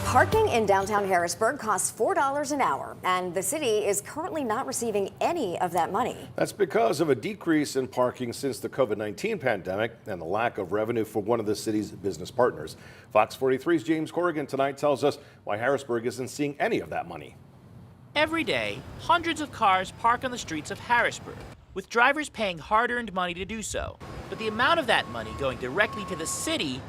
Parking in downtown Harrisburg costs $4 an hour, and the city is currently not receiving any of that money. That's because of a decrease in parking since the COVID-19 pandemic and the lack of revenue for one of the city's business partners. Fox 43's James Corrigan tonight tells us why Harrisburg isn't seeing any of that money. Every day, hundreds of cars park on the streets of Harrisburg, with drivers paying hard-earned money to do so. But the amount of that money going directly to the city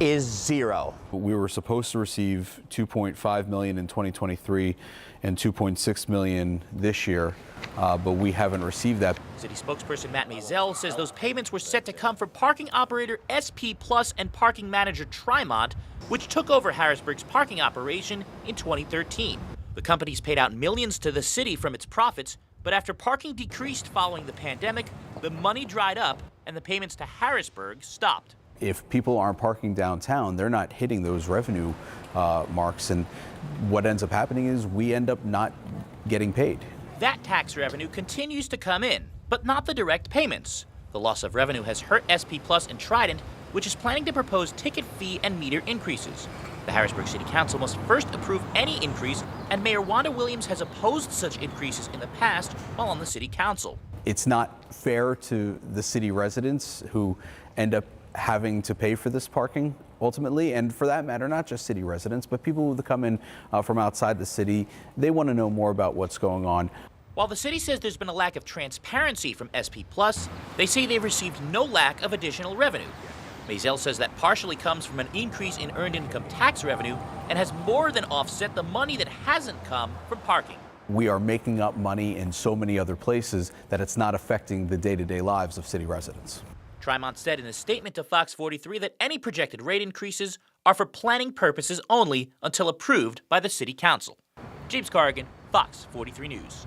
is zero. We were supposed to receive $2.5 million in 2023 and $2.6 million this year, but we haven't received that. City spokesperson Matt Maisel says those payments were set to come from parking operator SP Plus and parking manager Trimont, which took over Harrisburg's parking operation in 2013. The company's paid out millions to the city from its profits, but after parking decreased following the pandemic, the money dried up and the payments to Harrisburg stopped. If people aren't parking downtown, they're not hitting those revenue marks, and what ends up happening is we end up not getting paid. That tax revenue continues to come in, but not the direct payments. The loss of revenue has hurt SP Plus and Trident, which is planning to propose ticket fee and meter increases. The Harrisburg City Council must first approve any increase, and Mayor Wanda Williams has opposed such increases in the past while on the City Council. It's not fair to the city residents who end up having to pay for this parking ultimately, and for that matter, not just city residents, but people who come in from outside the city. They want to know more about what's going on. While the city says there's been a lack of transparency from SP Plus, they say they've received no lack of additional revenue. Maisel says that partially comes from an increase in earned income tax revenue and has more than offset the money that hasn't come from parking. We are making up money in so many other places that it's not affecting the day-to-day lives of city residents. Trimont said in a statement to Fox 43 that any projected rate increases are for planning purposes only until approved by the City Council. James Corrigan, Fox 43 News.